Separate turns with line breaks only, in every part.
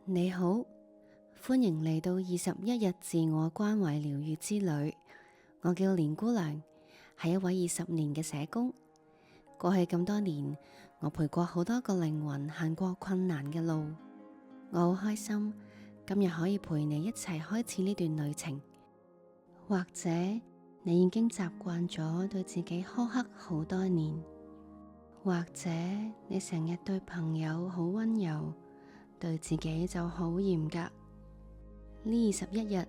你好，歡迎嚟到21日自我關懷療癒之旅。我叫連姑娘，係一位20年嘅社工。過去咁多年，我陪過好多個靈魂行過困難嘅路。我好開心今日可以陪你一齊開始呢段旅程。或者你已經習慣咗對自己苛刻好多年，或者你成日對朋友好溫柔，對自己就好嚴格。呢21日，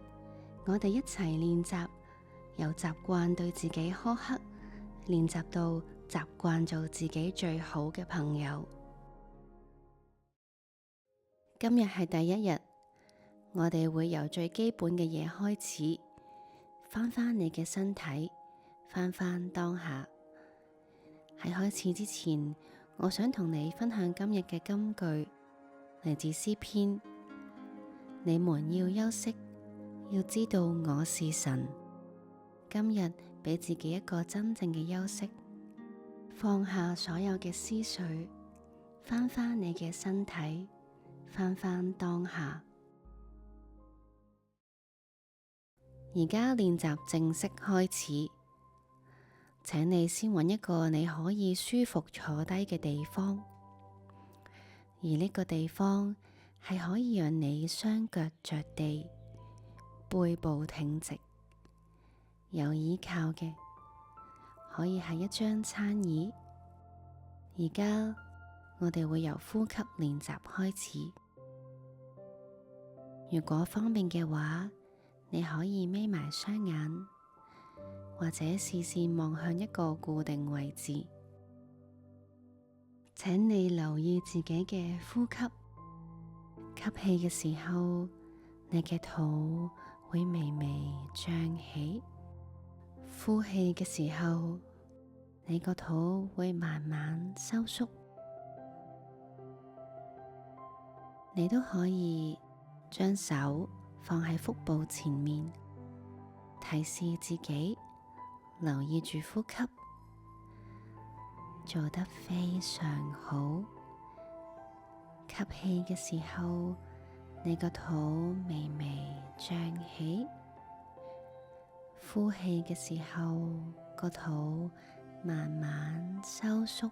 我哋一齊練習，由習慣對自己苛刻，練習到習慣做自己最好嘅朋友。今日係第一日，我哋會由最基本嘅嘢開始，翻返你嘅身體，翻返當下。喺開始之前，我想同你分享今日嘅金句，嚟自詩篇。你們要休息，要知道我是神。今日俾自己一個真正嘅休息，放下所有嘅思緒，翻返你嘅身體，翻返當下。而家練習正式開始，請你先揾一個你可以舒服坐低嘅地方，而呢個地方係可以讓你雙腳着地，背部挺直，有依靠嘅，可以係一張餐椅。而家我哋會由呼吸練習開始。如果方便嘅話，你可以眯埋雙眼，或者視線望向一個固定位置。請你留意自己嘅呼吸。吸氣嘅時候，你嘅肚會微微脹起；呼氣嘅時候，你個肚會慢慢收縮。你都可以將手放喺腹部前面，提示自己留意住呼吸，做得非常好。吸氣嘅時候，你個肚微微脹起；呼氣嘅時候，個肚慢慢收縮。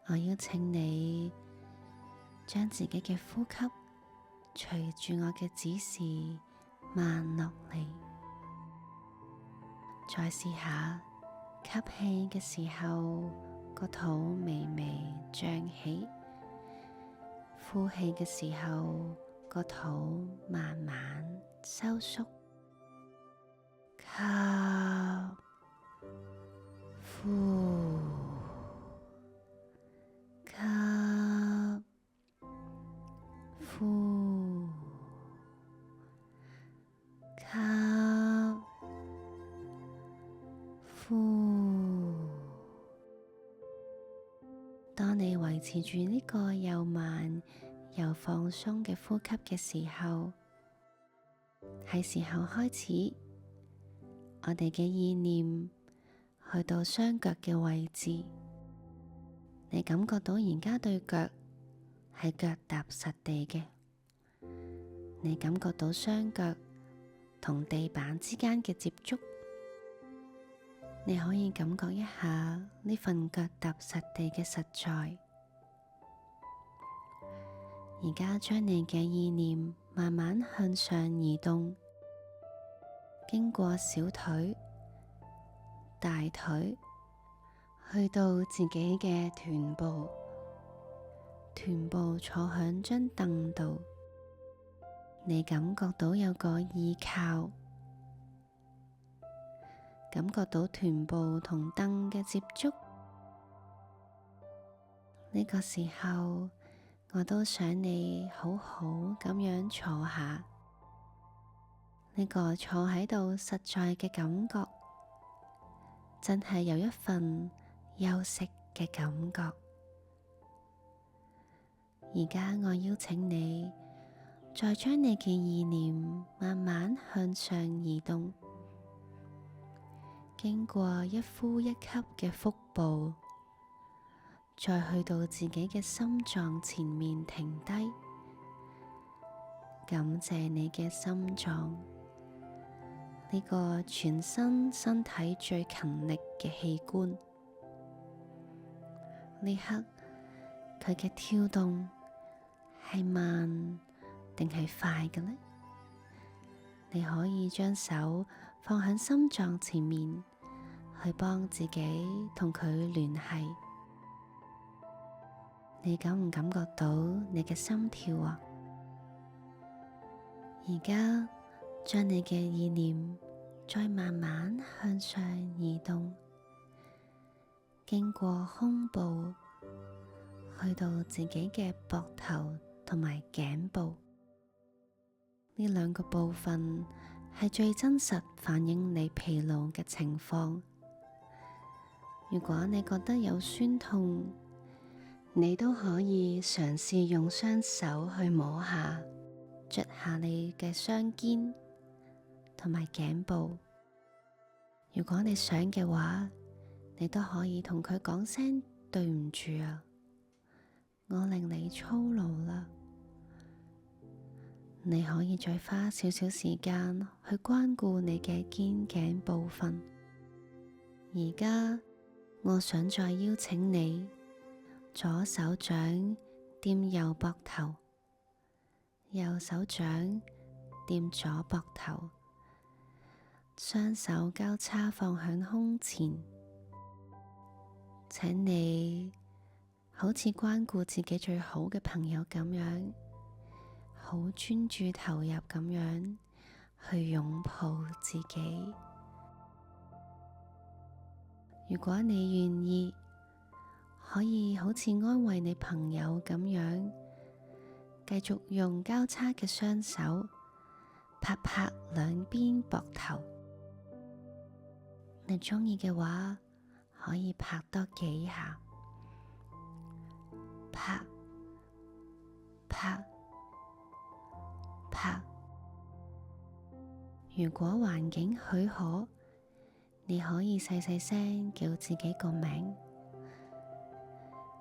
我邀請你將自己嘅呼吸隨住我嘅指示慢落嚟。再試下，吸氣嘅時候，個肚微微脹起；呼氣嘅時候，個肚慢慢收縮。吸，呼，吸，呼，吸，呼。當你維持住呢個又慢又放鬆嘅呼吸嘅時候，係時候開始我哋嘅意念去到雙腳嘅位置。你感覺到而家對腳係腳踏實地嘅，你感覺到雙腳同地板之間嘅接觸。你可以感覺一下呢份腳踏實地嘅實在。而家將你嘅意念慢慢向上移動，經過小腿、大腿，去到自己嘅臀部。臀部坐響張凳度，你感覺到有個依靠，感覺到臀部同凳嘅接觸。呢個時候，我都想你好好咁樣坐下。呢個坐喺度實在嘅感覺，真係有一份休息嘅感覺。而家我邀請你，再將你嘅意念慢慢向上移動，經過一呼一吸嘅腹部，再去到自己嘅心臟前面停低，感謝你嘅心臟，呢個全身身體最勤力嘅器官。呢刻佢嘅跳動係慢定係快嘅呢？你可以將手放喺心臟前面，去幫自己同佢聯繫。你感唔感覺到你嘅心跳啊？而家將你嘅意念再慢慢向上移動，經過胸部，去到自己嘅膊頭同埋頸部。呢兩個部分係最真實反映你疲勞嘅情況。如果你覺得有酸痛，你都可以嘗試用雙手去摸下、捽下你嘅雙肩同埋頸部。如果你想嘅話，你都可以同佢講聲對唔住啊，我令你操勞啦。你可以再花少少時間去關顧你嘅肩頸部分。而家我想再邀請你，左手掌掂右膊頭，右手掌掂左膊頭，雙手交叉放響胸前。請你好似關顧自己最好嘅朋友咁樣，好專注投入咁樣去擁抱自己。如果你願意，可以好似安慰你朋友咁樣，繼續用交叉嘅雙手拍拍兩邊膊頭。你鍾意嘅話，可以拍多幾下，拍拍拍。如果環境許可，你可以細細聲叫自己個名。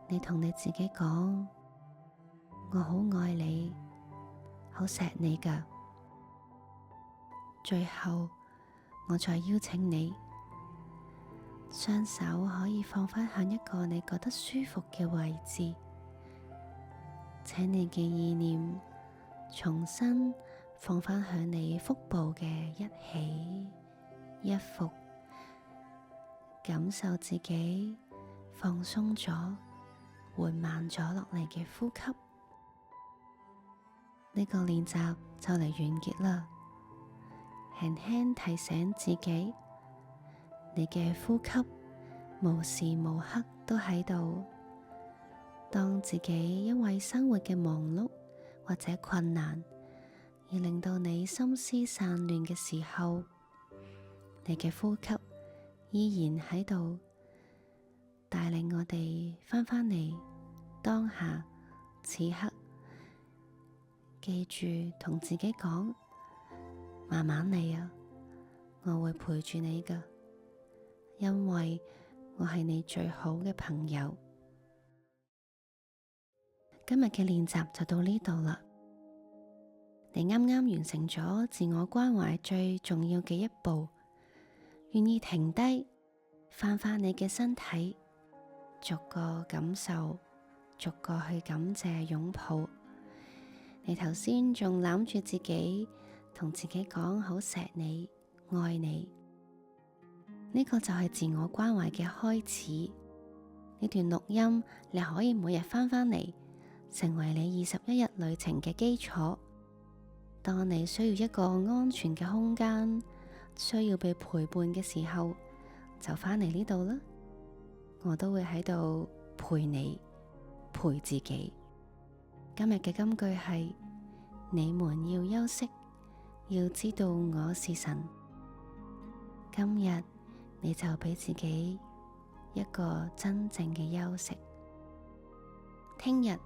你同你自己講：我好愛你，好錫你㗎。最後，我再邀請你，雙手可以放返響一個你覺得舒服嘅位置。請你嘅意念重新放返響你腹部嘅一起一伏，感受自己放鬆咗、緩慢咗落嚟嘅呼吸。呢個練習就嚟完結啦，輕輕提醒自己，你嘅呼吸無時無刻都喺度。當自己因為生活嘅忙碌或者困難而令到你心思散亂嘅時候，你嘅呼吸依然喺度，帶領我哋返返嚟當下此刻。記住同自己講，慢慢嚟啊，我會陪住你㗎，因為我係你最好嘅朋友。今日嘅練習就到呢度啦。你啱啱完成咗自我關懷最重要嘅一步，願意停低，翻返你嘅身體，逐個感受，逐個去感謝擁抱。你頭先仲攬住自己，同自己講好錫你，愛你。呢個就係自我關懷嘅開始。呢段錄音你可以每日翻返嚟，成為你21日旅程嘅基礎。當你需要一個安全嘅空間，需要被陪伴嘅時候，就返嚟呢度啦。我都會喺度陪你，陪自己。今日嘅金句係：你們要休息，要知道我是神。今日你就俾自己一個真正嘅休息。聽日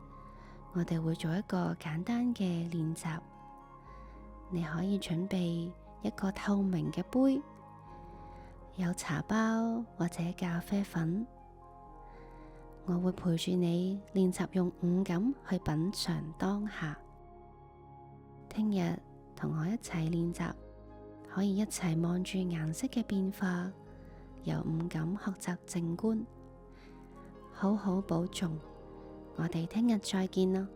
我哋會做一個簡單嘅練習。你可以準備一個透明嘅杯，有茶包或者咖啡粉。我會陪住你練習用五感去品嘗當下，聽日同我一齊練習，可以一齊望住顏色嘅變化，由五感學習靜觀。好好保重，我哋聽日再見啦。